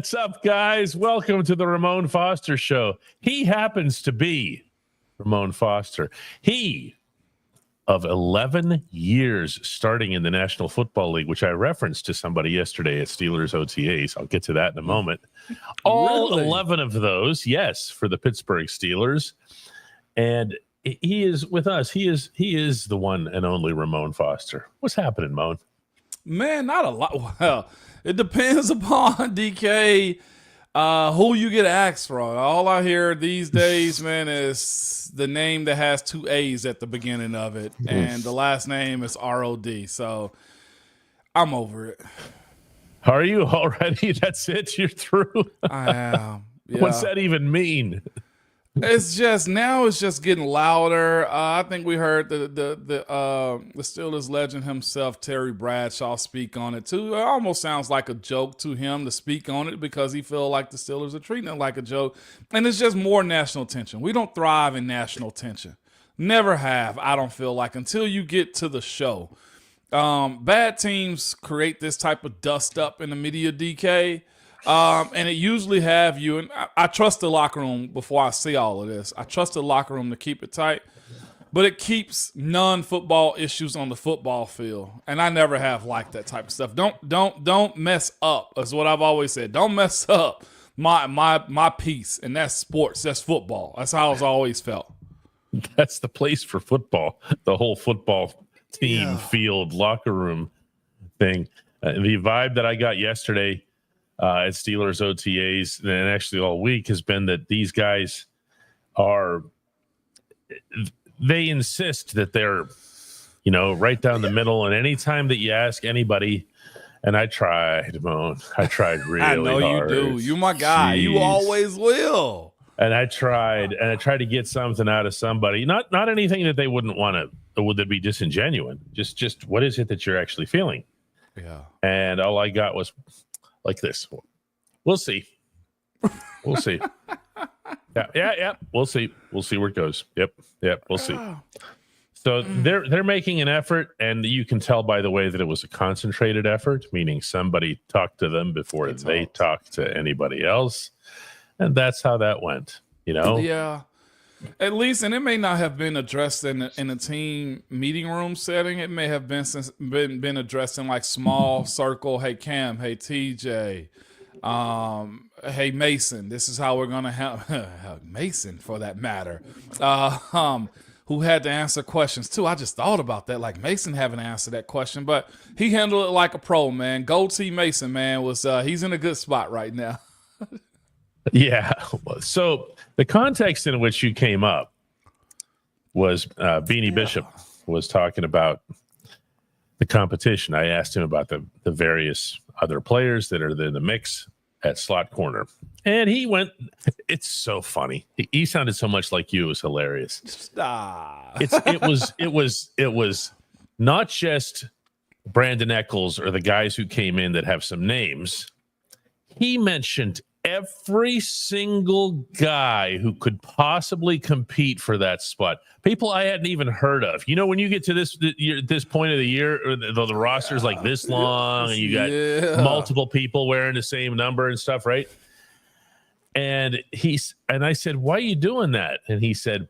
What's up, guys? Welcome to the Ramon Foster Show. He happens to be Ramon Foster. He, of 11 years starting in the National Football League, which I referenced to somebody yesterday at Steelers OTAs. I'll get to that in a moment. All Really? 11 of those, yes, for the Pittsburgh Steelers. And he is with us. He is the one and only Ramon Foster. What's happening, Moan? Man, not a lot. Well, it depends upon DK who you get asked from. All I hear these days, man, is the name that has two A's at the beginning of it, and the last name is ROD. So I'm over it. Are you already? That's it? You're through? I am. Yeah. What's that even mean? It's just getting louder. I think we heard the Steelers legend himself, Terry Bradshaw, speak on it too. It almost sounds like a joke to him to speak on it because he feel like the Steelers are treating it like a joke, and it's just more national tension. We don't thrive in national tension. Never have. I don't feel like until you get to the show. Bad teams create this type of dust up in the media, DK. And it usually have you, and I trust the locker room before I see all of this. I trust the locker room to keep it tight, but it keeps non-football issues on the football field. And I never have liked that type of stuff. Don't mess up, is what I've always said. Don't mess up my piece, and that's sports. That's football. That's how it's always felt. That's the place for football. The whole football team, field, locker room thing. The vibe that I got yesterday at Steelers OTAs and actually all week has been that these guys they insist that they're, right down the middle. And anytime that you ask anybody, and I tried, Moan, I tried really hard. I know you do. You're my guy. Jeez. You always will. And I tried to get something out of somebody, not anything that they wouldn't want to, or would that be disingenuous. Just what is it that you're actually feeling? Yeah. And all I got was like this. We'll see. We'll see. Yeah. We'll see. We'll see where it goes. Yep. We'll see. So they're making an effort, and you can tell by the way that it was a concentrated effort, meaning somebody talked to them before they talked to anybody else. And that's how that went, Yeah. At least, and it may not have been addressed in a team meeting room setting. It may have been addressed in like small circle. Hey, Cam. Hey, TJ. Hey, Mason. This is how we're gonna have Mason, for that matter. Who had to answer questions too. I just thought about that. Like Mason having to answer that question, but he handled it like a pro, man. Goatee Mason, man, he's in a good spot right now. Yeah. So the context in which you came up was Beanie Bishop was talking about the competition. I asked him about the various other players that are in the mix at slot corner. And he went, it's so funny. He sounded so much like you. It was hilarious. Stop. It was not just Brandon Eccles or the guys who came in that have some names. He mentioned every single guy who could possibly compete for that spot. People I hadn't even heard of. When you get to this point of the year, the roster's like this long, and you got multiple people wearing the same number and stuff, right? And I said, why are you doing that? And he said,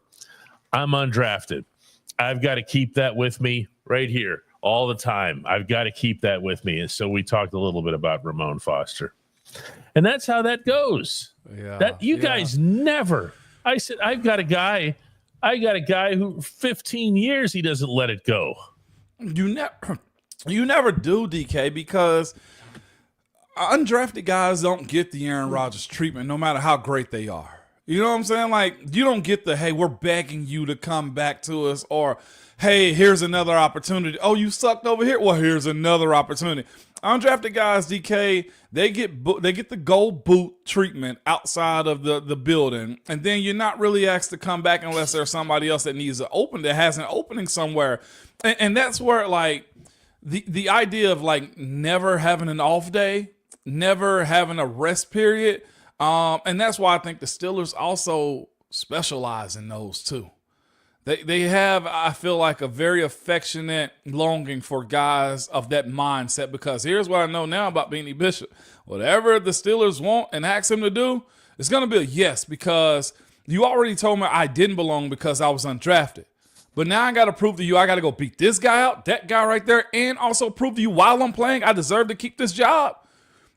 I'm undrafted. I've got to keep that with me right here all the time. I've got to keep that with me. And so we talked a little bit about Ramon Foster. And that's how that goes. Yeah, that you guys never. I said, I got a guy who 15 years he doesn't let it go. You never do, DK, because undrafted guys don't get the Aaron Rodgers treatment no matter how great they are. You know what I'm saying? Like, you don't get the, hey, we're begging you to come back to us, or hey, here's another opportunity. Oh, you sucked over here? Well, here's another opportunity. Undrafted guys, DK, they get the gold boot treatment outside of the building, and then you're not really asked to come back unless there's somebody else that has an opening somewhere, and that's where like the idea of like never having an off day, never having a rest period, and that's why I think the Steelers also specialize in those too. They have, I feel like, a very affectionate longing for guys of that mindset, because here's what I know now about Beanie Bishop. whatever the Steelers want and ask him to do, it's going to be a yes, because you already told me I didn't belong because I was undrafted. But now I got to prove to you I got to go beat this guy out, that guy right there, and also prove to you while I'm playing I deserve to keep this job.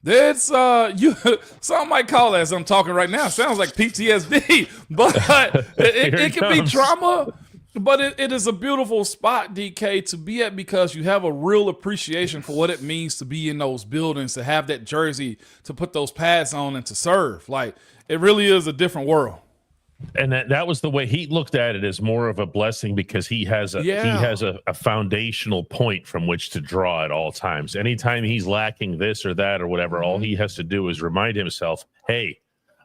That's some might call that, as I'm talking right now, sounds like PTSD, but it can be trauma. But it is a beautiful spot, DK, to be at, because you have a real appreciation for what it means to be in those buildings, to have that jersey, to put those pads on, and to serve. Like, it really is a different world. And that was the way he looked at it, as more of a blessing, because he has a foundational point from which to draw at all times. Anytime he's lacking this or that or whatever, all he has to do is remind himself, hey,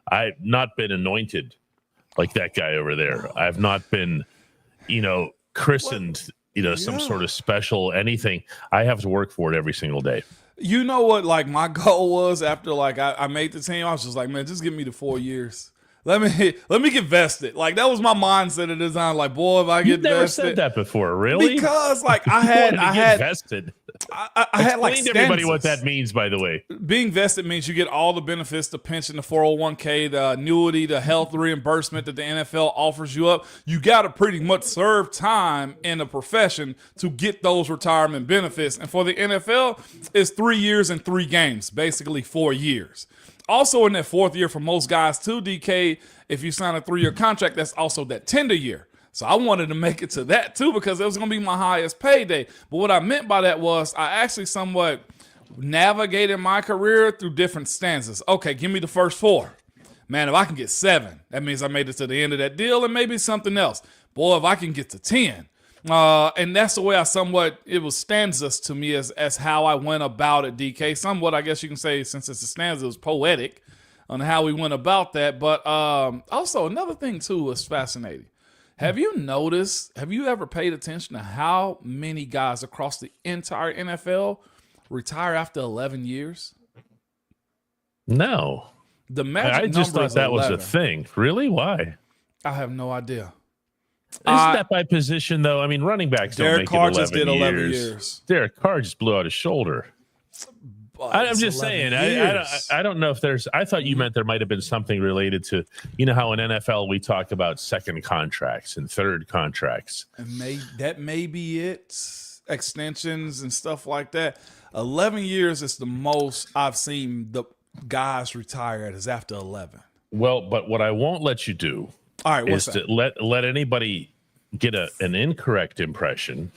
I've not been anointed like that guy over there. I've not been, christened, some sort of special anything. I have to work for it every single day. You know what, like, my goal was after, like, I made the team? I was just like, man, just give me the 4 years. Let me get vested. Like, that was my mindset at the time. Like, boy, if I get You've never vested. said that before, really? Because, like, I had vested. I had like Explain to everybody what that means, by the way. Being vested means you get all the benefits, the pension, the 401k, the annuity, the health reimbursement that the NFL offers you up. You got to pretty much serve time in a profession to get those retirement benefits. And for the NFL, it's 3 years and 3 games, basically 4 years. Also in that 4th year for most guys too, DK, if you sign a 3-year contract, that's also that tender year. So I wanted to make it to that too, because it was going to be my highest payday. But what I meant by that was I actually somewhat navigated my career through different stanzas. Okay, give me the first 4. Man, if I can get 7, that means I made it to the end of that deal, and maybe something else. Boy, if I can get to 10. And that's the way it was stanzas to me as how I went about it, DK. Somewhat, I guess you can say, since it's a stanza, it was poetic on how we went about that. But also another thing too was fascinating. Have you ever paid attention to how many guys across the entire NFL retire after 11 years? No. The magic I just number thought that 11. was a thing. Really? Why? I have no idea. Isn't that by position, though? I mean, running backs don't Derek make Carr it 11 just did 11 years. years. Derek Carr just blew out his shoulder. I'm just saying. I don't know if there's. I thought you meant there might have been something related to, how in NFL we talk about second contracts and third contracts. And that may be it. Extensions and stuff like that. 11 years is the most I've seen the guys retire at, is after 11. Well, but what I won't let you do, all right, is to let anybody get an incorrect impression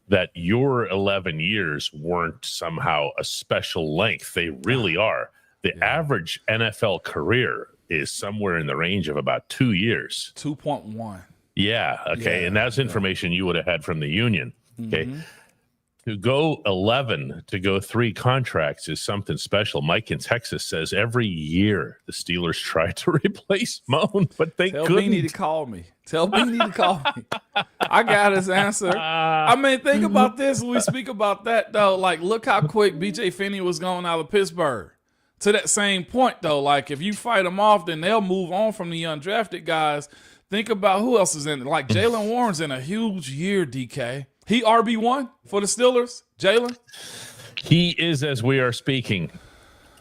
that your 11 years weren't somehow a special length. They really are. The average NFL career is somewhere in the range of about 2 years. 2.1. Yeah. Okay. Yeah, and that's information you would have had from the union. Okay. Mm-hmm. To go 11 to go 3 contracts is something special. Mike in Texas says every year the Steelers try to replace Moan, but they couldn't. Tell Beanie to call me. I got his answer. I mean, think about this when we speak about that, though. Like, look how quick B.J. Finney was going out of Pittsburgh. To that same point, though, like, if you fight them off, then they'll move on from the undrafted guys. Think about who else is in it. Like, Jalen Warren's in a huge year, DK. He RB1 for the Steelers, Jalen? He is, as we are speaking.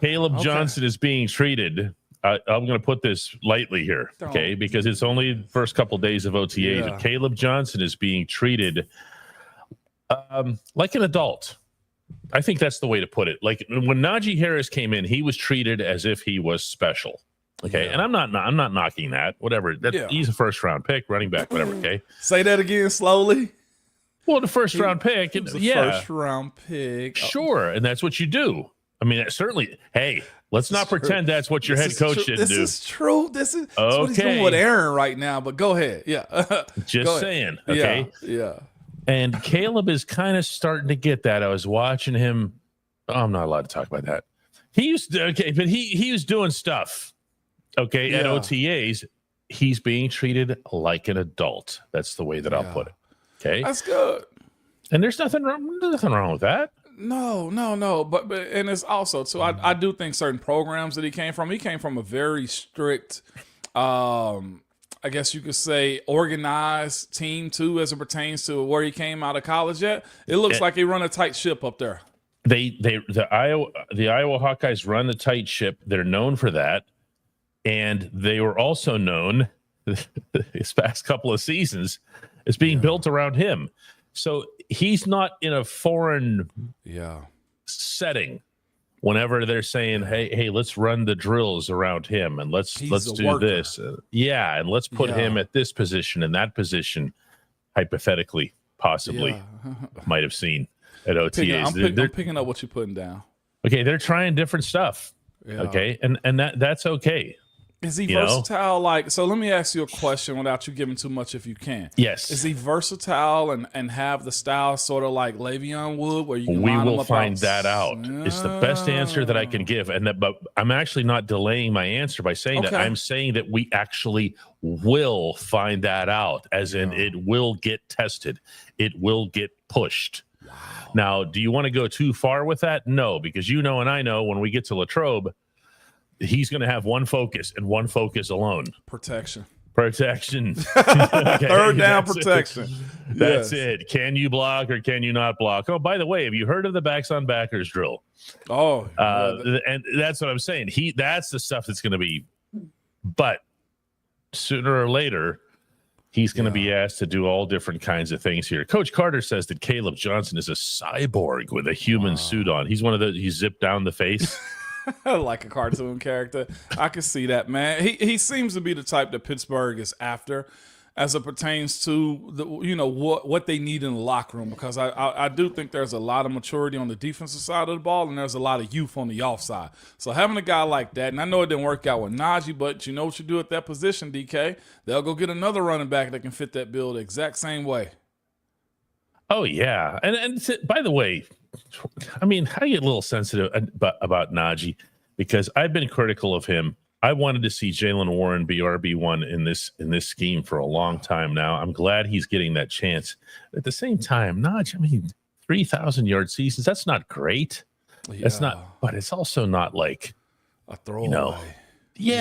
Caleb Johnson is being treated. I'm going to put this lightly here, okay, because it's only the first couple days of OTAs. Yeah. Caleb Johnson is being treated like an adult. I think that's the way to put it. Like, when Najee Harris came in, he was treated as if he was special. Okay, and I'm not knocking that. Whatever. He's a first-round pick, running back, whatever. Okay. Say that again slowly. Well, the first-round pick. First-round pick. Sure, and that's what you do. I mean, certainly. Hey, let's not pretend that's what your head coach didn't do. This is true. This is what he's doing with Aaron right now. But go ahead. Yeah. Just saying. Okay. Yeah. And Caleb is kind of starting to get that. I was watching him. Oh, I'm not allowed to talk about that. He was doing stuff. Okay, at OTAs, he's being treated like an adult. That's the way that I'll put it. Okay, that's good. And there's nothing wrong with that. No. But and it's also too. I do think certain programs that he came from a very strict, I guess you could say, organized team too, as it pertains to where he came out of college at. It looks like he run a tight ship up there. the Iowa Hawkeyes run the tight ship. They're known for that, and they were also known this past couple of seasons as being built around him. So he's not in a foreign setting whenever they're saying, hey, let's run the drills around him and let's do this. And let's put him at this position and that position, hypothetically, possibly, might have seen at OTAs. I'm picking up what you're putting down. Okay, they're trying different stuff. Yeah. Okay, and that's okay. Is he versatile? Like, so let me ask you a question without you giving too much, if you can. Yes. Is he versatile and have the style sort of like Le'Veon Wood, where you can we will find that out? It's the best answer that I can give, but I'm actually not delaying my answer by saying that. I'm saying that we actually will find that out, as in it will get tested, it will get pushed. Wow. Now, do you want to go too far with that? No, because and I know when we get to Latrobe, he's going to have one focus and one focus alone. Protection. Okay, Third down protection. That's it. Can you block or can you not block? Oh, by the way, have you heard of the backs on backers drill? And that's what I'm saying. That's the stuff that's going to be, but sooner or later, he's going to be asked to do all different kinds of things here. Coach Carter says that Caleb Johnson is a cyborg with a human suit on. He's one of those, he's zipped down the face. Like a cartoon character. I can see that, man. He seems to be the type that Pittsburgh is after as it pertains to the what they need in the locker room, because I do think there's a lot of maturity on the defensive side of the ball and there's a lot of youth on the offside. So having a guy like that, and I know it didn't work out with Najee, but you know what you do at that position, DK? They'll go get another running back that can fit that bill the exact same way. Oh, yeah. And by the way, I mean, I get a little sensitive about Najee because I've been critical of him. I wanted to see Jaylen Warren be RB1 in this scheme for a long time now. I'm glad he's getting that chance. At the same time, Najee, I mean, 3,000-yard seasons, that's not great. That's not, but it's also not like a throwaway. You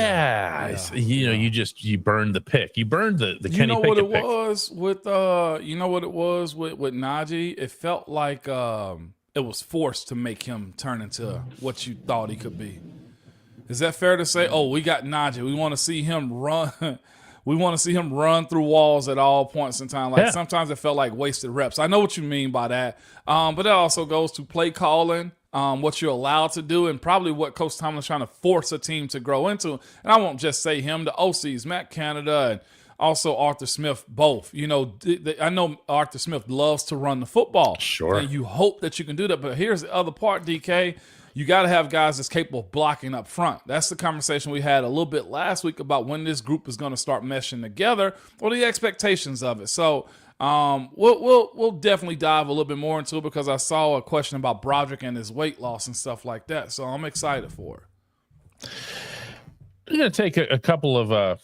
burned the pick. You burned the Kenny Pickett pick. You know what it was with Najee? It felt like it was forced to make him turn into what you thought he could be. Is that fair to say? Oh, we got Najee. We want to see him run. We want to see him run through walls at all points in time. Like sometimes it felt like wasted reps. I know what you mean by that. But that also goes to play calling, what you're allowed to do, and probably what Coach Tomlin's trying to force a team to grow into. And I won't just say him, the OCs, Matt Canada, and also Arthur Smith, both. I know Arthur Smith loves to run the football. Sure. And you hope that you can do that. But here's the other part, DK. You got to have guys that's capable of blocking up front. That's the conversation we had a little bit last week about when this group is going to start meshing together, or the expectations of it. So we'll definitely dive a little bit more into it, because I saw a question about Broderick and his weight loss and stuff like that. So I'm excited for it. I'm going to take a couple of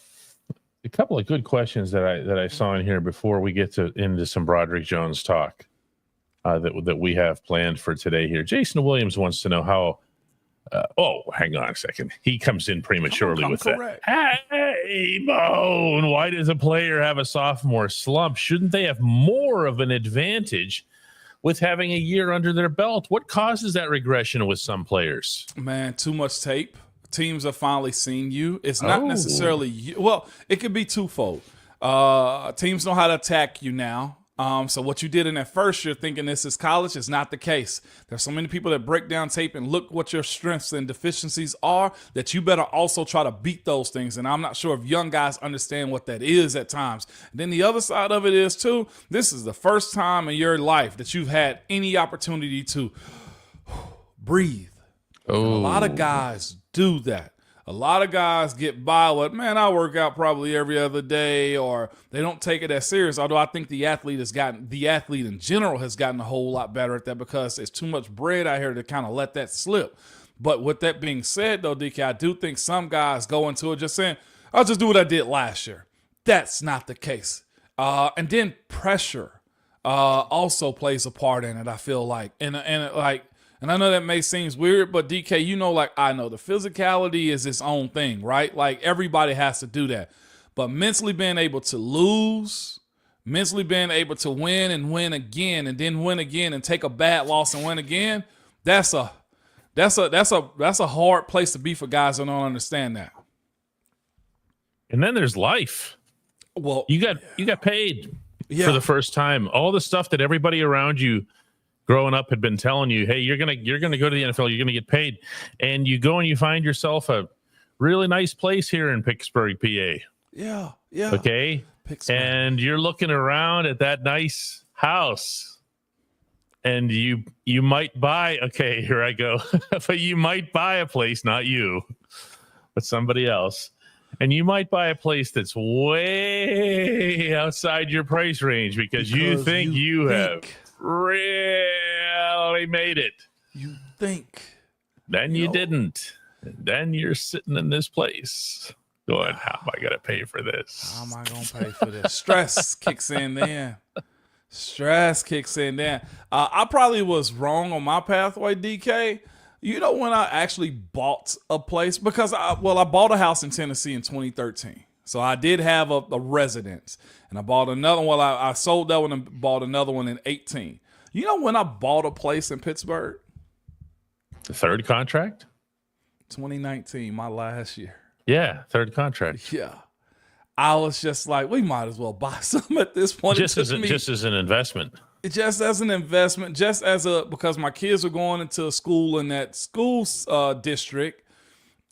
good questions that I saw in here before we get into some Broderick Jones talk. That we have planned for today here. Jason Williams wants to know how. Hang on a second. He comes in prematurely with that. Hey, Bone, why does a player have a sophomore slump? Shouldn't they have more of an advantage with having a year under their belt? What causes that regression with some players? Man, too much tape. Teams have finally seen you. It's not necessarily you. Well, it could be twofold. Teams know how to attack you now. So what you did in that first year thinking this is college is not the case. There's so many people that break down tape and look what your strengths and deficiencies are, that you better also try to beat those things. And I'm not sure if young guys understand what that is at times. And then the other side of it is, too, this is the first time in your life that you've had any opportunity to breathe. A lot of guys do that. A lot of guys get by with, man, I work out probably every other day, or they don't take it as serious. Although I think the athlete in general has gotten a whole lot better at that, because there's too much bread out here to kind of let that slip. But with that being said, though, DK, I do think some guys go into it just saying, I'll just do what I did last year. That's not the case. And then pressure also plays a part in it, I feel like. And I know that may seem weird, but DK, I know the physicality is its own thing, right? Like, everybody has to do that. But mentally being able to lose, mentally being able to win and win again, and then win again and take a bad loss and win again, That's a hard place to be for guys that don't understand that. And then there's life. Well, you got paid yeah. for the first time. All the stuff that everybody around you growing up had been telling you, hey, you're gonna go to the NFL, you're gonna get paid, and you go and you find yourself a really nice place here in Pittsburgh, PA. Yeah. Okay, Pittsburgh. And you're looking around at that nice house, and you might buy. Okay, here I go. But you might buy a place, not you, but somebody else. And you might buy a place that's way outside your price range because you think you have really made it. You think. Then you didn't. And then you're sitting in this place going, how am I going to pay for this? How am I going to pay for this? Stress kicks in then. I probably was wrong on my pathway, DK. You know when I actually bought a place? Because I bought a house in Tennessee in 2013. So I did have a residence. And I bought another one. I sold that one and bought another one in 18. You know when I bought a place in Pittsburgh? The third contract? 2019, my last year. Yeah, third contract. Yeah. I was just like, we might as well buy some at this point. Just as an investment. Just as an investment, because my kids were going into a school in that school district,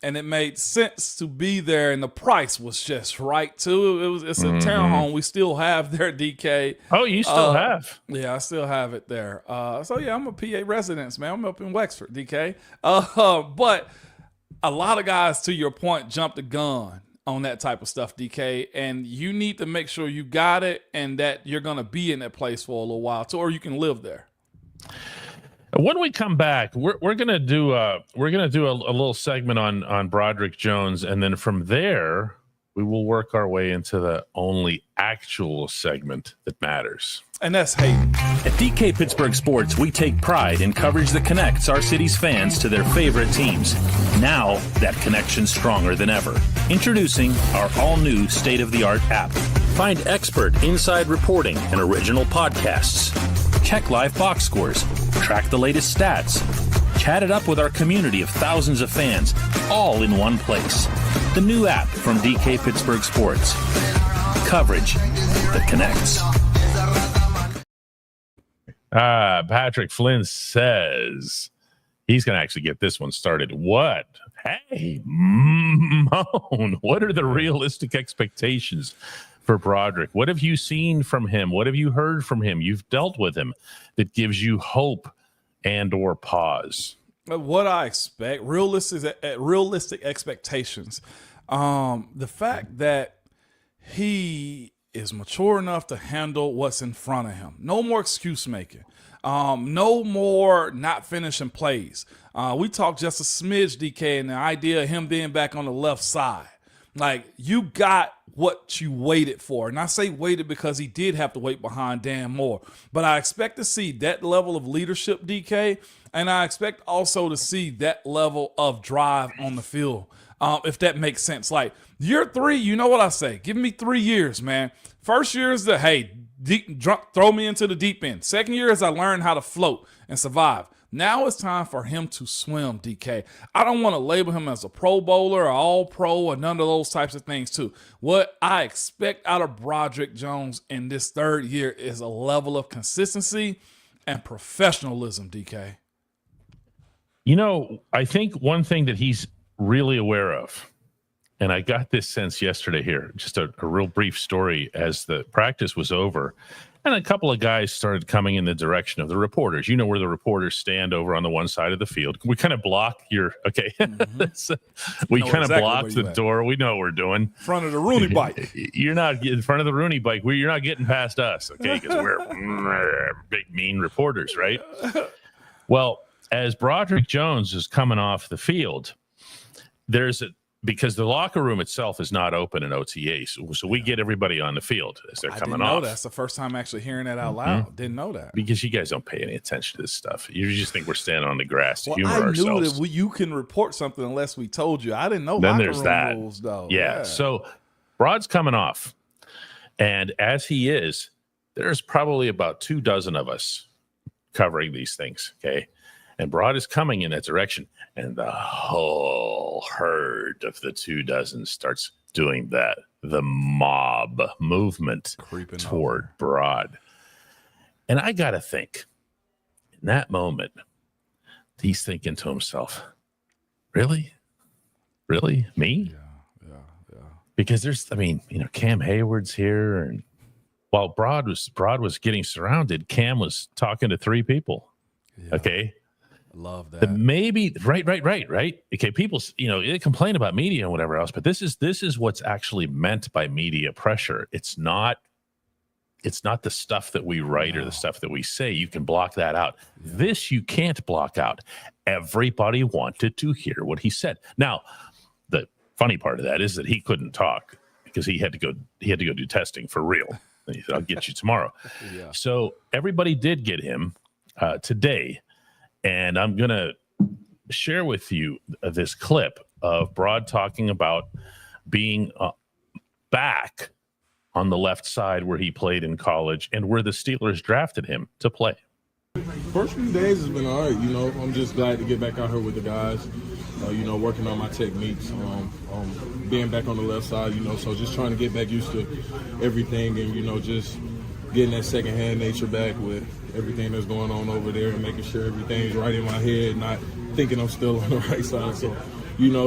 and it made sense to be there, and the price was just right too. It's a townhome we still have there, DK. Oh, you still have? Yeah, I still have it there. So yeah, I'm a PA resident, man. I'm up in Wexford, DK. But a lot of guys, to your point, jumped the gun on that type of stuff, DK, and you need to make sure you got it and that you're going to be in that place for a little while too, or you can live there. When we come back, we're gonna do a little segment on Broderick Jones, and then from there we will work our way into the only actual segment that matters. And that's Hayden. At DK Pittsburgh Sports, we take pride in coverage that connects our city's fans to their favorite teams. Now, that connection's stronger than ever. Introducing our all-new state-of-the-art app. Find expert inside reporting and original podcasts. Check live box scores. Track the latest stats. Chat it up with our community of thousands of fans, all in one place. The new app from DK Pittsburgh Sports. Coverage that connects. Patrick Flynn says he's going to actually get this one started. What? Hey, Moan, what are the realistic expectations for Broderick? What have you seen from him? What have you heard from him? You've dealt with him that gives you hope and or pause. What I expect, realistic expectations. The fact that he is mature enough to handle what's in front of him. No more excuse making. No more not finishing plays. We talked just a smidge, DK, and the idea of him being back on the left side. Like, you got what you waited for. And I say waited because he did have to wait behind Dan Moore. But I expect to see that level of leadership, DK, and I expect also to see that level of drive on the field, if that makes sense. Like, year 3, you know what I say? Give me 3 years, man. First year is throw me into the deep end. Second year is I learn how to float and survive. Now it's time for him to swim, DK. I don't want to label him as a Pro Bowler or All-Pro or none of those types of things, too. What I expect out of Broderick Jones in this third year is a level of consistency and professionalism, DK. You know, I think one thing that he's really aware of, and I got this sense yesterday here, just a real brief story as the practice was over, and a couple of guys started coming in the direction of the reporters. You know where the reporters stand over on the one side of the field. We kind of block your, okay. Mm-hmm. We kind of block the door. We know what we're doing. In front of the Rooney bike. You're not in front of the Rooney bike. You're not getting past us, okay, because we're big, mean reporters, right? Well, as Broderick Jones is coming off the field, because the locker room itself is not open in OTAs, so we get everybody on the field as they're coming off. I didn't know that. That's the first time actually hearing that out loud. Mm-hmm. Didn't know that. Because you guys don't pay any attention to this stuff. You just think we're standing on the grass to humor ourselves. I knew that you can report something unless we told you. I didn't know then locker there's room that. Rules, though. Yeah, so Brod's coming off, and as he is, there's probably about 24 of us covering these things, okay? And Broad is coming in that direction. And the whole herd of the 24 starts doing that. The mob movement Creeping toward over. Broad. And I got to think, in that moment, he's thinking to himself, really? Really? Me? Yeah. Because Cam Hayward's here. And while Broad was getting surrounded, Cam was talking to 3 people. Yeah. Okay. Love that. Maybe right. Okay, people, they complain about media and whatever else, but this is what's actually meant by media pressure. It's not the stuff that we write or the stuff that we say. You can block that out. Yeah. This you can't block out. Everybody wanted to hear what he said. Now, the funny part of that is that he couldn't talk because he had to go do testing for real. And he said, "I'll get you tomorrow." Yeah. So everybody did get him today. And I'm going to share with you this clip of Broad talking about being back on the left side where he played in college and where the Steelers drafted him to play. First few days has been all right. I'm just glad to get back out here with the guys, working on my techniques, being back on the left side, so just trying to get back used to everything and, just getting that second-hand nature back with everything that's going on over there and making sure everything's right in my head, not thinking I'm still on the right side. So,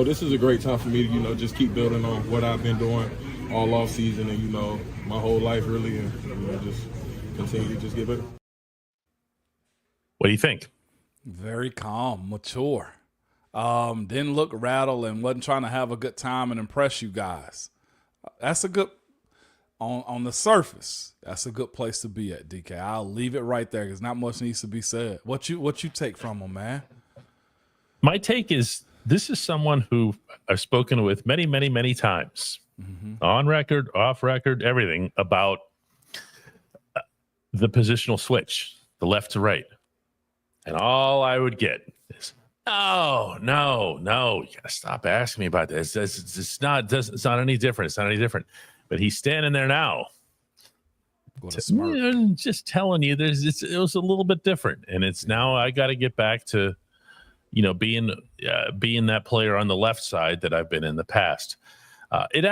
this is a great time for me to, just keep building on what I've been doing all off season and, my whole life really, and, just continue to just get better. What do you think? Very calm, mature. Didn't look rattled and wasn't trying to have a good time and impress you guys. That's a good on the surface. That's a good place to be at, DK. I'll leave it right there because not much needs to be said. What you take from him, man? My take is this is someone who I've spoken with many, many, many times, on record, off record, everything about the positional switch, the left to right. And all I would get is, no, you gotta stop asking me about this. It's not any different. It's not any different. But he's standing there now. Just telling you, it was a little bit different, and it's now I got to get back to, being that player on the left side that I've been in the past. It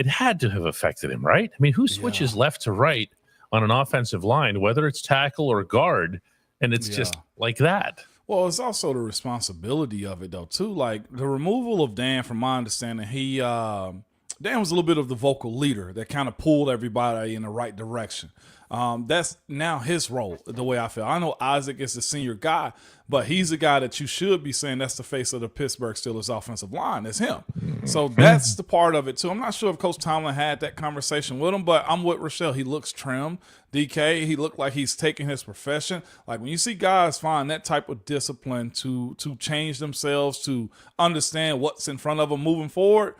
had to have affected him, right? I mean, who switches left to right on an offensive line, whether it's tackle or guard, and it's just like that? Well, it's also the responsibility of it, though, too. Like the removal of Dan, from my understanding, Dan was a little bit of the vocal leader that kind of pulled everybody in the right direction. That's now his role, the way I feel. I know Isaac is the senior guy, but he's a guy that you should be saying that's the face of the Pittsburgh Steelers offensive line. It's him. So that's the part of it, too. I'm not sure if Coach Tomlin had that conversation with him, but I'm with Rochelle. He looks trim. DK, he looked like he's taking his profession. Like when you see guys find that type of discipline to change themselves, to understand what's in front of them moving forward,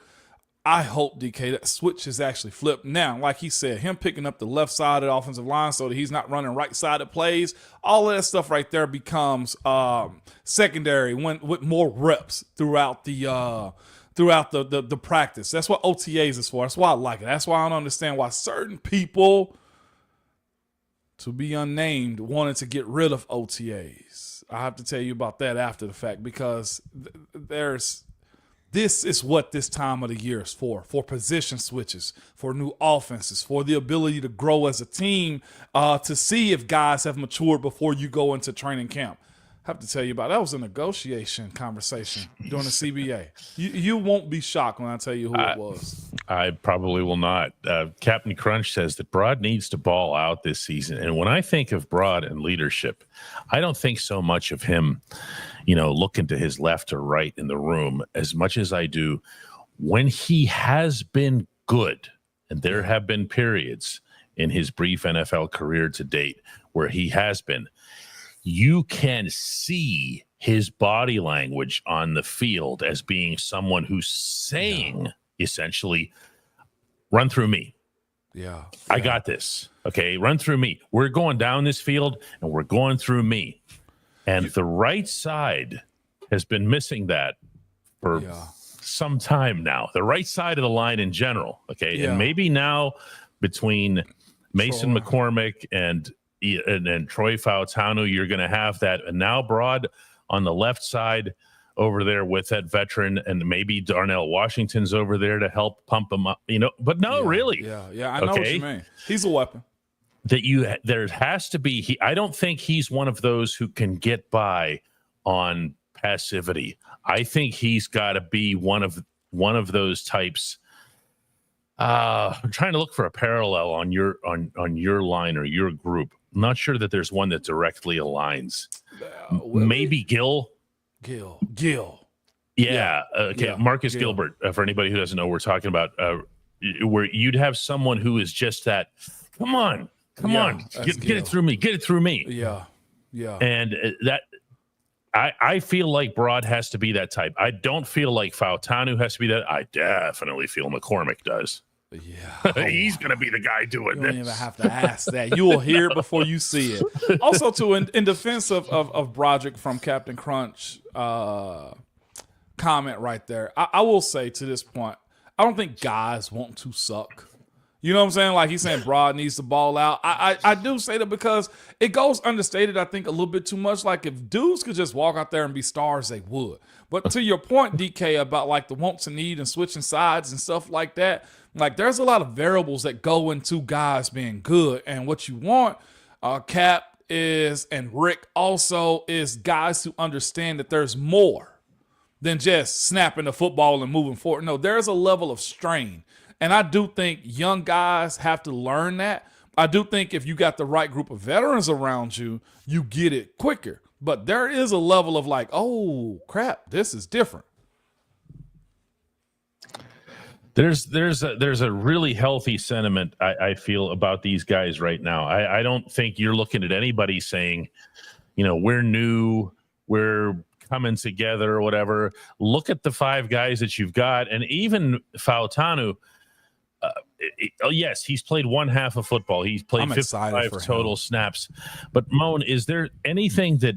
I hope, DK, that switch is actually flipped. Now, like he said, him picking up the left side of the offensive line so that he's not running right-sided plays, all of that stuff right there becomes secondary with more reps throughout the practice. That's what OTAs is for. That's why I like it. That's why I don't understand why certain people, to be unnamed, wanted to get rid of OTAs. I have to tell you about that after the fact because this is what this time of the year is for position switches, for new offenses, for the ability to grow as a team, to see if guys have matured before you go into training camp. I have to tell you about that was a negotiation conversation during the CBA. You won't be shocked when I tell you who it was. I probably will not. Captain Crunch says that Broad needs to ball out this season. And when I think of Broad and leadership, I don't think so much of him, looking to his left or right in the room as much as I do when he has been good. And there have been periods in his brief NFL career to date where he has been. You can see his body language on the field as being someone who's saying essentially, run through me. Yeah. I got this. Okay. Run through me. We're going down this field and we're going through me. And the right side has been missing that for some time now. The right side of the line in general. Okay. Yeah. And maybe now between Mason McCormick and Troy Fautanu, you're going to have that. And now Broad on the left side over there with that veteran, and maybe Darnell Washington's over there to help pump him up, but no, really. Yeah. I know what you mean. He's a weapon. There has to be, I don't think he's one of those who can get by on passivity. I think he's got to be one of those types. I'm trying to look for a parallel on your line or your group. I'm not sure that there's one that directly aligns. Maybe Gill. Yeah. Okay. Yeah, Marcus Gilbert. For anybody who doesn't know, we're talking about where you'd have someone who is just that. Come on, get it through me. Yeah. And that. I feel like Broad has to be that type. I don't feel like Fautanu has to be that. I definitely feel McCormick does. Yeah. He's going to be the guy doing this. You don't even have to ask that. You will hear it before you see it. Also, too, in defense of Broderick from Captain Crunch comment right there, I will say to this point, I don't think guys want to suck. You know what I'm saying? Like he's saying Broad needs to ball out. I do say that because it goes understated, I think, a little bit too much. Like if dudes could just walk out there and be stars, they would. But to your point, DK, about like the wants and need and switching sides and stuff like that, like there's a lot of variables that go into guys being good. And what you want, Cap is, and Rick also, is guys who understand that there's more than just snapping the football and moving forward. No, there's a level of strain. And I do think young guys have to learn that. I do think if you got the right group of veterans around you, you get it quicker. But there is a level of like, oh, crap, this is different. There's a really healthy sentiment, I feel, about these guys right now. I don't think you're looking at anybody saying, we're new, we're coming together or whatever. Look at the 5 guys that you've got. And even Fautanu, yes, he's played one half of football. He's played 55 total snaps. But Moan, is there anything that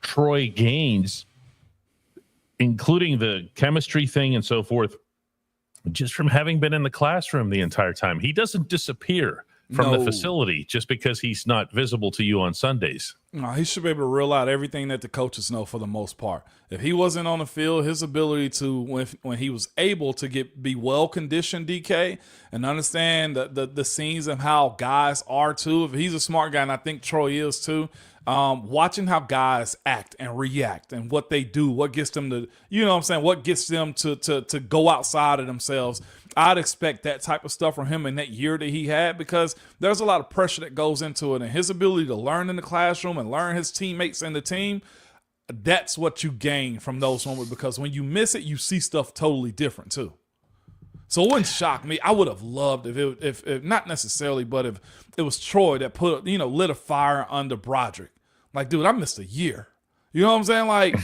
Troy gains, including the chemistry thing and so forth, just from having been in the classroom the entire time? He doesn't disappear from the facility just because he's not visible to you on Sundays. No, he should be able to reel out everything that the coaches know for the most part. If he wasn't on the field, his ability to, when he was able to be well-conditioned, DK, and understand the scenes of how guys are too. If he's a smart guy, and I think Troy is too, watching how guys act and react and what they do, what gets them to, what gets them to go outside of themselves. I'd expect that type of stuff from him in that year that he had, because there's a lot of pressure that goes into it, and his ability to learn in the classroom and learn his teammates and the team, that's what you gain from those moments, because when you miss it, you see stuff totally different too. So it wouldn't shock me. I would have loved if not necessarily, but if it was Troy that put, lit a fire under Broderick. Like, dude, I missed a year. You know what I'm saying? Like,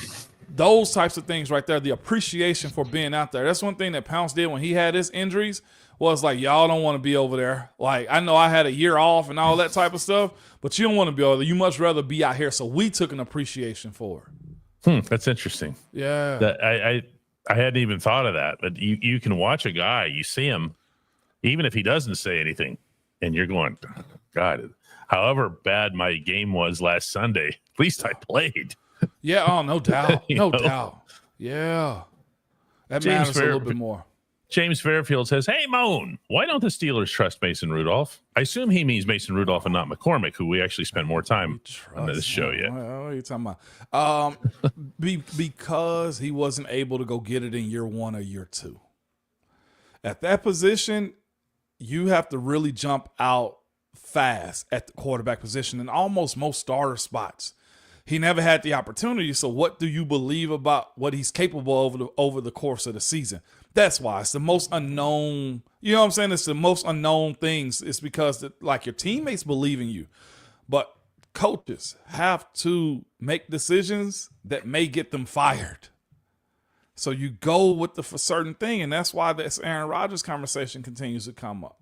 those types of things right there, the appreciation for being out there. That's one thing that Pounce did when he had his injuries, was like, y'all don't want to be over there. Like, I know I had a year off and all that type of stuff, but you don't want to be over there. You much rather be out here. So we took an appreciation for it. That's interesting. Yeah. I hadn't even thought of that, but you can watch a guy, you see him, even if he doesn't say anything, and you're going, God, however bad my game was last Sunday, at least I played. Yeah, oh, no doubt. No doubt. Yeah. That matters a little bit more. James Fairfield says, hey, Moan, why don't the Steelers trust Mason Rudolph? I assume he means Mason Rudolph and not McCormick, who we actually spent more time on this show yet. What are you talking about? Because he wasn't able to go get it in year 1 or year 2. At that position, you have to really jump out fast at the quarterback position in almost most starter spots. He never had the opportunity, so what do you believe about what he's capable over the course of the season? That's why it's the most unknown. You know what I'm saying? It's the most unknown things. It's because your teammates believe in you, but coaches have to make decisions that may get them fired. So you go with the for certain thing, and that's why this Aaron Rodgers conversation continues to come up.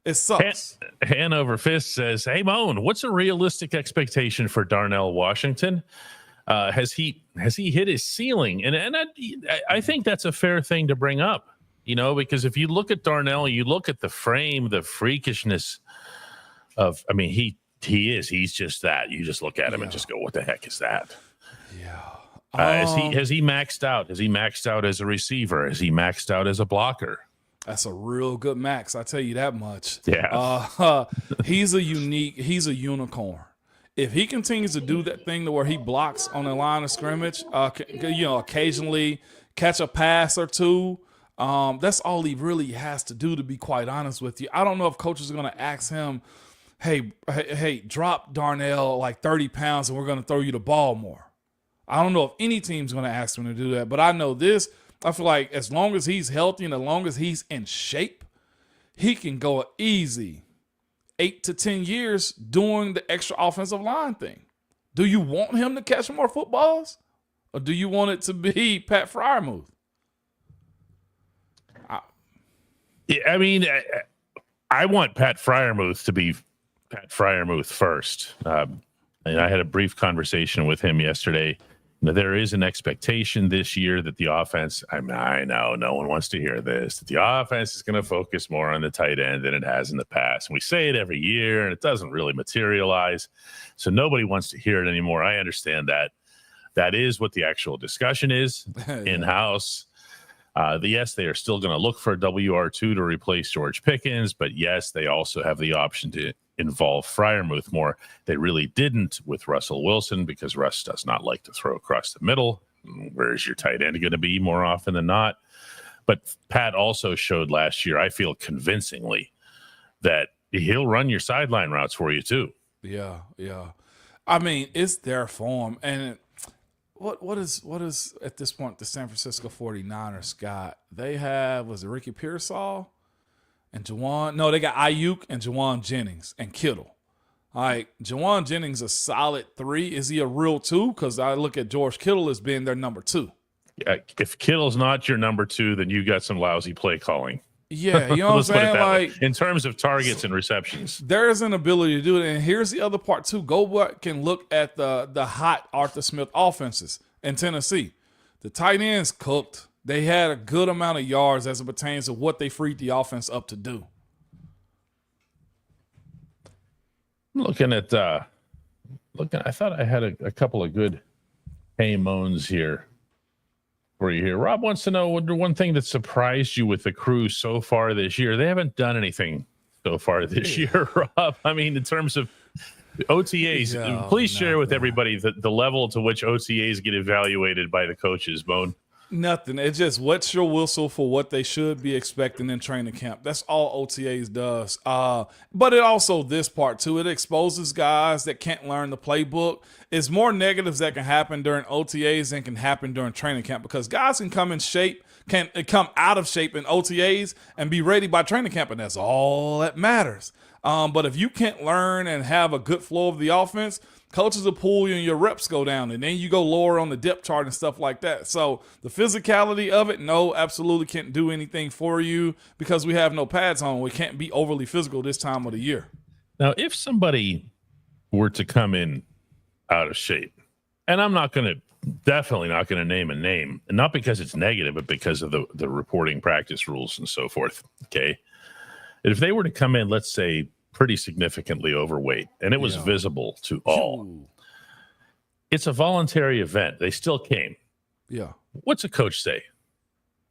It sucks. Hanover Fist says, hey, Moan, what's a realistic expectation for Darnell Washington? Has he hit his ceiling? And I think that's a fair thing to bring up, because if you look at Darnell, you look at the frame, the freakishness of, he's just that. You just look at him and just go, what the heck is that? Yeah. Has he maxed out? Has he maxed out as a receiver? Has he maxed out as a blocker? That's a real good max. I tell you that much. Yeah. He's a unicorn. If he continues to do that thing to where he blocks on the line of scrimmage, occasionally catch a pass or two, that's all he really has to do, to be quite honest with you. I don't know if coaches are going to ask him, hey, drop Darnell like 30 pounds and we're going to throw you the ball more. I don't know if any team's going to ask him to do that, but I know this. I feel like as long as he's healthy and as long as he's in shape, he can go easy 8 to 10 years doing the extra offensive line thing. Do you want him to catch more footballs, or do you want it to be Pat Freiermuth? I mean, I want Pat Freiermuth to be Pat Freiermuth first. And I had a brief conversation with him yesterday. There is an expectation this year that the offense, I know no one wants to hear this, that the offense is going to focus more on the tight end than it has in the past. And we say it every year, and it doesn't really materialize. So nobody wants to hear it anymore. I understand that. That is what the actual discussion is in-house. Yes, they are still going to look for a WR2 to replace George Pickens, but yes, they also have the option to involve Freiermuth more. They really didn't with Russell Wilson because Russ does not like to throw across the middle. Where's your tight end going to be more often than not? But Pat also showed last year, I feel convincingly, that he'll run your sideline routes for you too. Yeah. I mean, it's there for him. And what is at this point the San Francisco 49ers, Scott? They have, was it Ricky Pearsall and Juwan? No, they got Ayuk and Juwan Jennings and Kittle. All right, Juwan Jennings a solid 3. Is he a real 2? Because I look at George Kittle as being their number 2. Yeah, if Kittle's not your number 2, then you got some lousy play calling. Yeah, you know what I'm saying? Like, in terms of targets and receptions, there is an ability to do it. And here's the other part too. Go back and look at the hot Arthur Smith offenses in Tennessee. The tight ends cooked. They had a good amount of yards as it pertains to what they freed the offense up to do. Looking at I thought I had a couple of good hey moans here for you here. Rob wants to know one thing that surprised you with the crew so far this year. They haven't done anything so far this year, Rob. I mean, in terms of OTAs, please share with everybody the level to which OTAs get evaluated by the coaches, Bone. Nothing. It's just what's your whistle for what they should be expecting in training camp. That's all OTAs does. But it also, this part too, it exposes guys that can't learn the playbook. It's more negatives that can happen during OTAs than can happen during training camp, because guys can come in shape, can come out of shape in OTAs and be ready by training camp, and that's all that matters. But if you can't learn and have a good flow of the offense, coaches will pull you and your reps go down, and then you go lower on the depth chart and stuff like that. So the physicality of it, no, absolutely can't do anything for you because we have no pads on. We can't be overly physical this time of the year. Now, if somebody were to come in out of shape, and I'm definitely not going to name a name, and not because it's negative, but because of the reporting practice rules and so forth, okay? And if they were to come in, let's say, pretty significantly overweight, and it was visible to all. It's a voluntary event. They still came. Yeah. What's a coach say?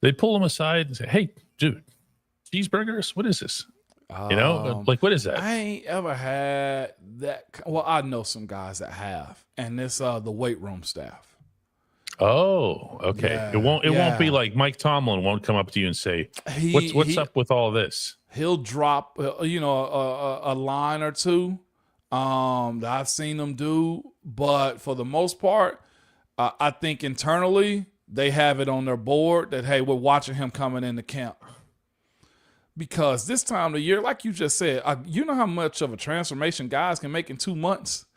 They pull them aside and say, "Hey, dude, cheeseburgers? What is this?" What is that? I ain't ever had that. Well, I know some guys that have, and it's the weight room staff. Oh, okay. Yeah, it won't be like Mike Tomlin won't come up to you and say, "What's up with all this?" He'll drop, a line or two that I've seen them do. But for the most part, I think internally they have it on their board that, hey, we're watching him coming into camp. Because this time of the year, like you just said, you know how much of a transformation guys can make in 2 months.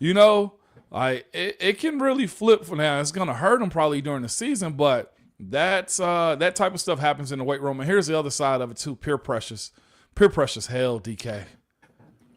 It can really flip for now. It's going to hurt them probably during the season, but that type of stuff happens in the weight room. And here's the other side of it too: peer pressures hell, DK.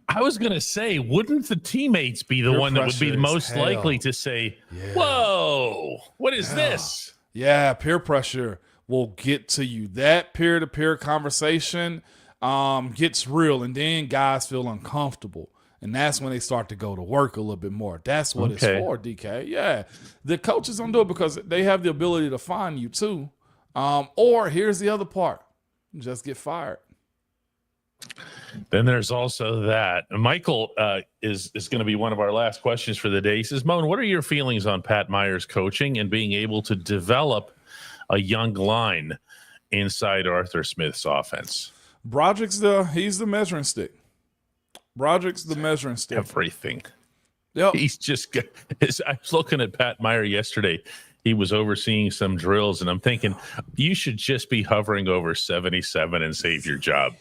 I was gonna say, wouldn't the teammates be the one that would be the most likely to say, "Whoa, what is this?" Yeah, peer pressure will get to you. That peer-to-peer conversation gets real, and then guys feel uncomfortable. And that's when they start to go to work a little bit more. That's what it's for, DK. Yeah. The coaches don't do it because they have the ability to find you too. Or here's the other part. Just get fired. Then there's also that. Michael is going to be one of our last questions for the day. He says, Moan, what are your feelings on Pat Meyer's coaching and being able to develop a young line inside Arthur Smith's offense? Broderick's he's the measuring stick. Broderick's the measuring stick. Everything. Yep. He's just. I was looking at Pat Meyer yesterday. He was overseeing some drills, and I'm thinking you should just be hovering over 77 and save your job.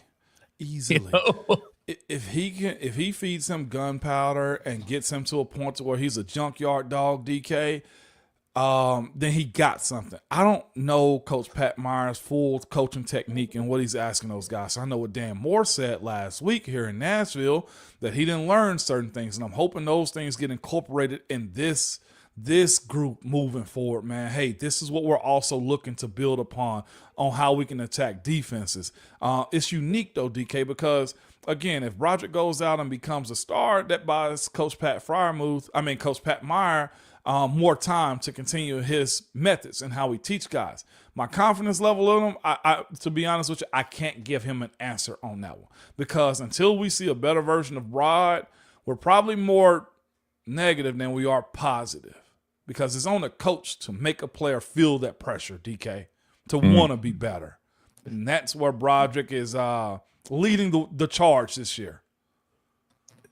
Easily. You know? If he feeds him gunpowder and gets him to a point to where he's a junkyard dog, DK, then he got something. I don't know Coach Pat Meyer's full coaching technique and what he's asking those guys. So I know what Dan Moore said last week here in Nashville, that he didn't learn certain things, and I'm hoping those things get incorporated in this group moving forward, man. Hey, this is what we're also looking to build upon on how we can attack defenses. It's unique though, DK, because again, if Broderick goes out and becomes a star, that buys Coach Pat Meyer more time to continue his methods and how we teach guys. My confidence level in him, I to be honest with you, I can't give him an answer on that one, because until we see a better version of Brod, we're probably more negative than we are positive, because it's on the coach to make a player feel that pressure, DK, to want to be better. And that's where Broderick is leading the charge this year.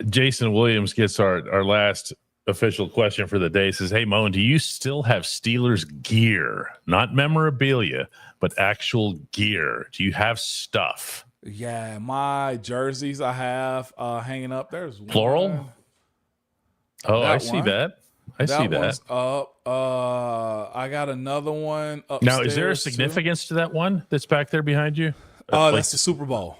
Jason Williams gets our last official question for the day. Says, hey, Moan, do you still have Steelers gear? Not memorabilia, but actual gear. Do you have stuff? Yeah, my jerseys I have hanging up. There's plural? One. Oh, I see that. I see that. One's up. I got another one upstairs. Now, is there a significance to that one that's back there behind you? That's the Super Bowl.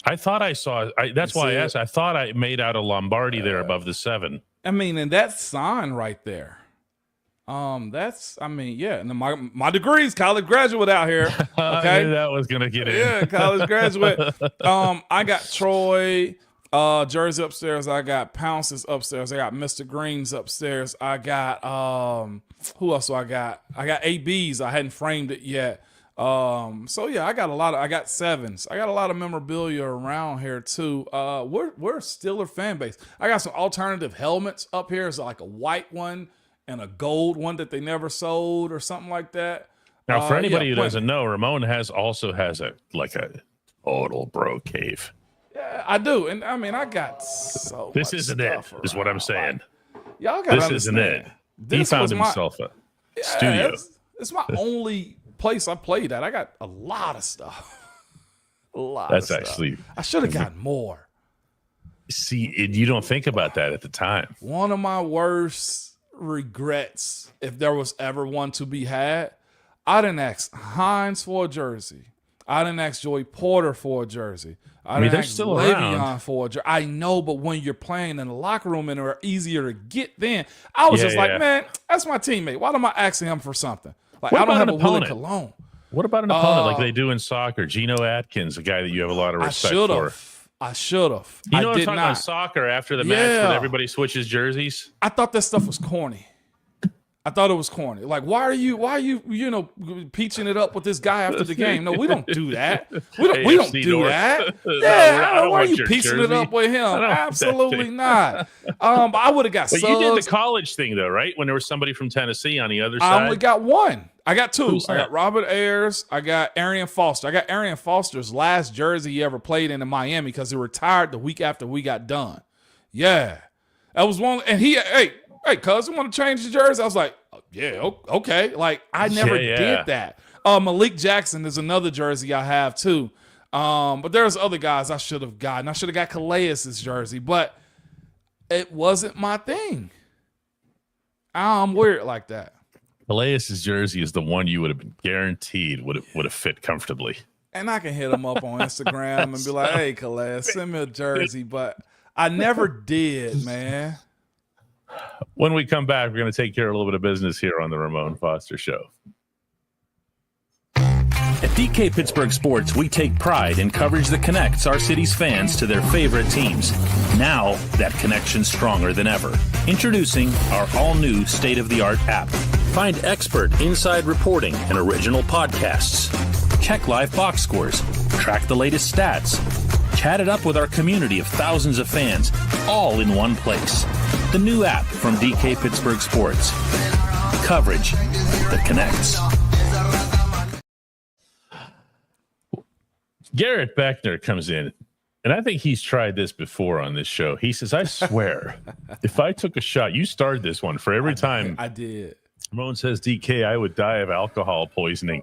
I thought I saw. That's why I asked. I thought I made out a Lombardi there above the 7. I mean, and that sign right there. And my degrees, college graduate out here. Okay, that was gonna get in. Yeah, college graduate. I got Troy jersey upstairs. I got Pounces upstairs. I got Mr. Greens upstairs. I got who else do I got? I got ABs. I hadn't framed it yet. So yeah, I got I got 7s. I got a lot of memorabilia around here too. We're a Steeler fan base. I got some alternative helmets up here. It's like a white one and a gold one that they never sold or something like that. Now, for anybody who doesn't know, Ramon also has a total bro cave. Yeah, I do. And I mean, I got so this much isn't it, stuff is what I'm around. saying. Y'all got this isn't it. He found himself a studio. It's my only place I played at. I got a lot of stuff. That's actually. I should have gotten more. See, you don't think about that at the time. One of my worst regrets, if there was ever one to be had, I didn't ask Hines for a jersey. I didn't ask Joey Porter for a jersey. I mean, they're still around for a jersey. I know, but when you're playing in the locker room and they're easier to get, then I was man, that's my teammate. Why am I asking him for something? Like, I don't have a Willie Cologne. What about an opponent like they do in soccer? Geno Atkins, a guy that you have a lot of respect for. I should have. You know what I'm talking about soccer after the match when everybody switches jerseys? I thought that stuff was corny. I thought it was corny. Like, why are you peaching it up with this guy after the game? No, we don't do that. We don't do that. Yeah, why are you peaching it up with him? Absolutely not. I would have got subs. But you did the college thing though, right? When there was somebody from Tennessee on the other side. I only got one. I got 2. I got Robert Ayers. I got Arian Foster. I got Arian Foster's last jersey he ever played in Miami because he retired the week after we got done. Yeah. That was one. And he, hey, cousin, want to change the jersey? I was like, yeah, okay. Like, I never did that. Malik Jackson is another jersey I have too. But there's other guys I should have gotten. I should have got Calais' jersey, but it wasn't my thing. I'm weird like that. Calais' jersey is the one you would have been guaranteed would have fit comfortably. And I can hit him up on Instagram and be like, hey, Calais, send me a jersey. But I never did, man. When we come back, we're going to take care of a little bit of business here on the Ramon Foster Show. At DK Pittsburgh Sports, we take pride in coverage that connects our city's fans to their favorite teams. Now, that connection's stronger than ever. Introducing our all-new state-of-the-art app. Find expert inside reporting and original podcasts. Check live box scores. Track the latest stats. Chat it up with our community of thousands of fans, all in one place. The new app from DK Pittsburgh Sports. Coverage that connects. Garrett Beckner comes in, and I think he's tried this before on this show. He says, I swear, if I took a shot, you started this one for every time. I did. Ramon says, DK, I would die of alcohol poisoning.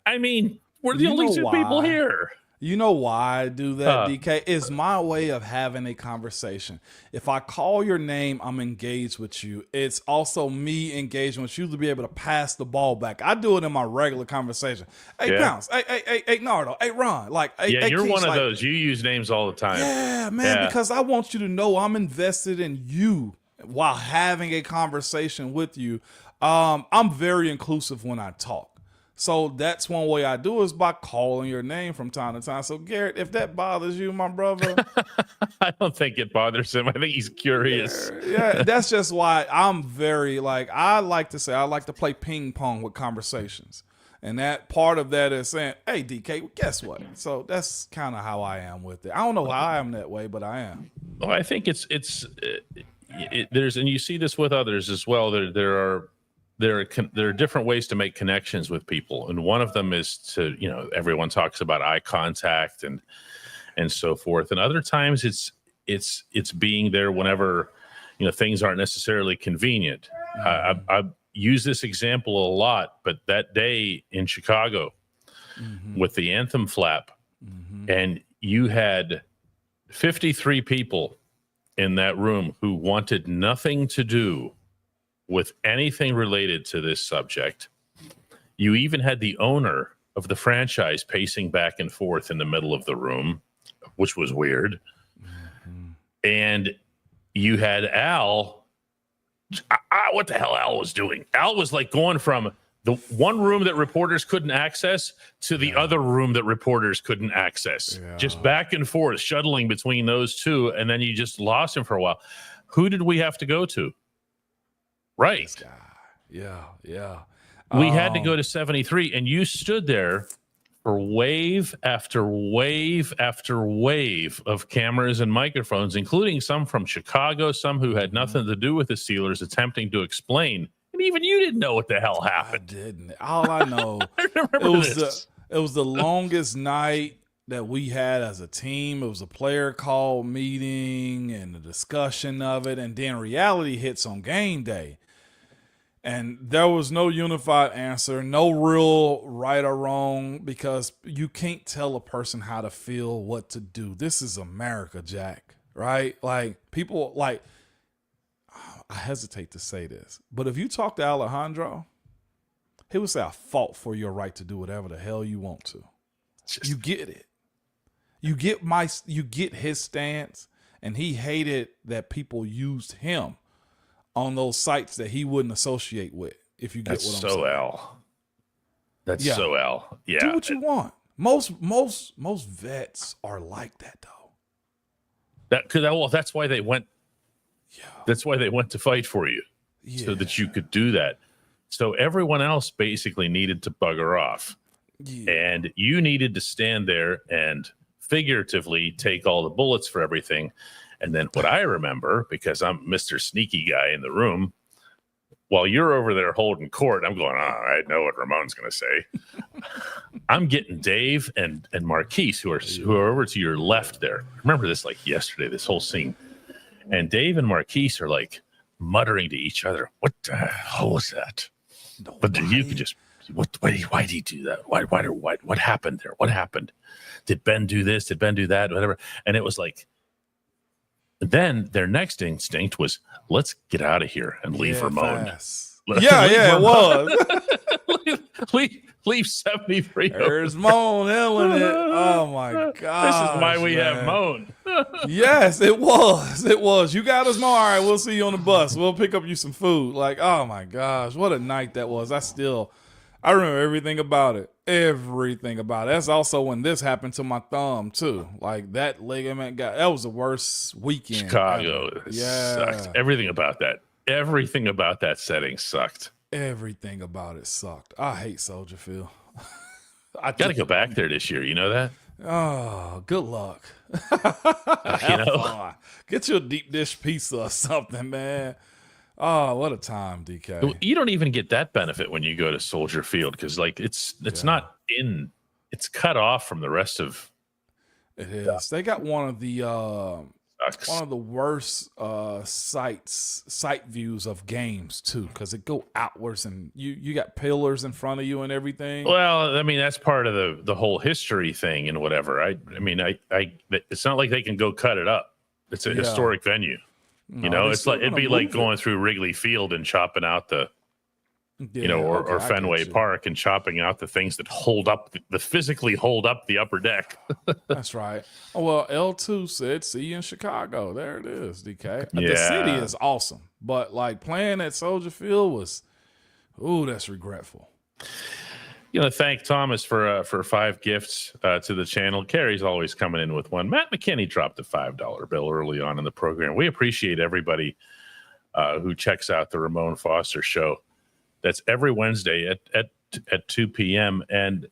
I mean, we're the only two people here. You know why I do that, DK? It's my way of having a conversation. If I call your name, I'm engaged with you. It's also me engaging with you to be able to pass the ball back. I do it in my regular conversation. Hey, Pounce. Hey, Nardo. Hey, Ron. You're one of those. You use names all the time. Yeah, man, because I want you to know I'm invested in you while having a conversation with you. I'm very inclusive when I talk. So that's one way I do is by calling your name from time to time. So, Garrett, if that bothers you, my brother. I don't think it bothers him. I think he's curious. Yeah, that's just why I'm very, I like to say I like to play ping pong with conversations. And that part of that is saying, hey, DK, guess what? So that's kind of how I am with it. I don't know how I am that way, but I am. Well, I think there's, and you see this with others as well. There are different ways to make connections with people, and one of them is to, everyone talks about eye contact and so forth, and other times it's being there whenever things aren't necessarily convenient. I use this example a lot, but that day in Chicago with the anthem flap, and you had 53 people in that room who wanted nothing to do with anything related to this subject. You even had the owner of the franchise pacing back and forth in the middle of the room, which was weird. And you had Al. What the hell Al was doing? Al was going from the one room that reporters couldn't access to the other room that reporters couldn't access. Just back and forth, shuttling between those two, and then you just lost him for a while. Who did we have to go to? Right. Yeah. We had to go to 73, and you stood there for wave after wave after wave of cameras and microphones, including some from Chicago, some who had nothing to do with the Steelers, attempting to explain. And even you didn't know what the hell happened. I didn't. All I know, it was the longest night that we had as a team. It was a player call meeting and the discussion of it, and then reality hits on game day. And there was no unified answer, no real right or wrong, because you can't tell a person how to feel, what to do. This is America, Jack, right? People, I hesitate to say this, but if you talk to Alejandro, he would say, I fought for your right to do whatever the hell you want to. You get it. You get his stance, and he hated that people used him on those sites that he wouldn't associate with. If you get what I'm saying. That's so Al. Yeah. Do what you want. Most vets are like that though. That's why they went. Yeah. That's why they went to fight for you, so that you could do that. So everyone else basically needed to bugger off, and you needed to stand there and figuratively take all the bullets for everything. And then what I remember, because I'm Mr. Sneaky Guy in the room, while you're over there holding court, I'm going, I know what Ramon's going to say. I'm getting Dave and Marquise, who are over to your left there. I remember this yesterday, this whole scene. And Dave and Marquise are muttering to each other, what the hell was that? But you could just, why did he do that? What happened there? What happened? Did Ben do this? Did Ben do that? Whatever. And it was then their next instinct was, let's get out of here and leave Ramon. It was. leave 73. There's Moan in it. Oh my God. This is why we have Moan. Yes, it was. It was. You got us, Moan. All right, we'll see you on the bus. We'll pick up you some food. Oh my gosh, what a night that was. I remember everything about it. Everything about it. That's also when this happened to my thumb too. Like that ligament that was the worst weekend. Chicago Yeah. sucked. Everything about that setting sucked. Everything about it sucked. I hate Soldier Field. I Got to go back there this year. You know that? Oh, good luck. You know? Fun. Get you a deep dish pizza or something, man. Oh, what a time, DK. You don't even get that benefit when you go to Soldier Field because, like, it's not in. It's cut off from the rest of. It is. They got one of the worst sight views of games too, because it go outwards and you got pillars in front of you and everything. Well, I mean that's part of the whole history thing and whatever. I mean it's not like they can go cut it up. It's a historic venue. You know, it's like it'd be like going through Wrigley Field and chopping out the, or Fenway Park and chopping out the things that hold up, the physically hold up the upper deck. That's right. Oh, well, L2 said, see you in Chicago. There it is, DK. The city is awesome, but like playing at Soldier Field was, that's regretful. Thank Thomas for 5 gifts to the channel. Carrie's always coming in with one. Matt McKinney dropped a $5 bill early on in the program. We appreciate everybody who checks out the Ramon Foster show. That's every Wednesday at 2 p.m. And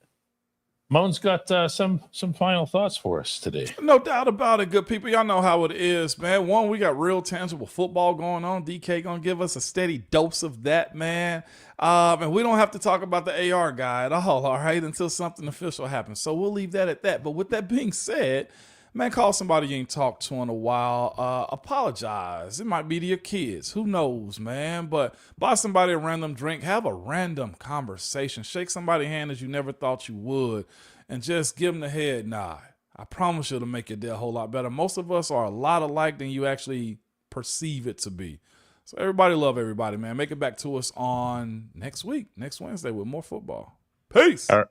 Moan's got some final thoughts for us today. No doubt about it, good people. Y'all know how it is, man. One, we got real tangible football going on. DK gonna give us a steady dose of that, man. And we don't have to talk about the AR guy at all right, until something official happens. So we'll leave that at that. But with that being said, man, call somebody you ain't talked to in a while. Apologize. It might be to your kids. Who knows, man? But buy somebody a random drink. Have a random conversation. Shake somebody's hand as you never thought you would. And just give them the head nod. I promise you it'll make your day a whole lot better. Most of us are a lot alike than you actually perceive it to be. So everybody love everybody, man. Make it back to us on next week, next Wednesday with more football. Peace. All right.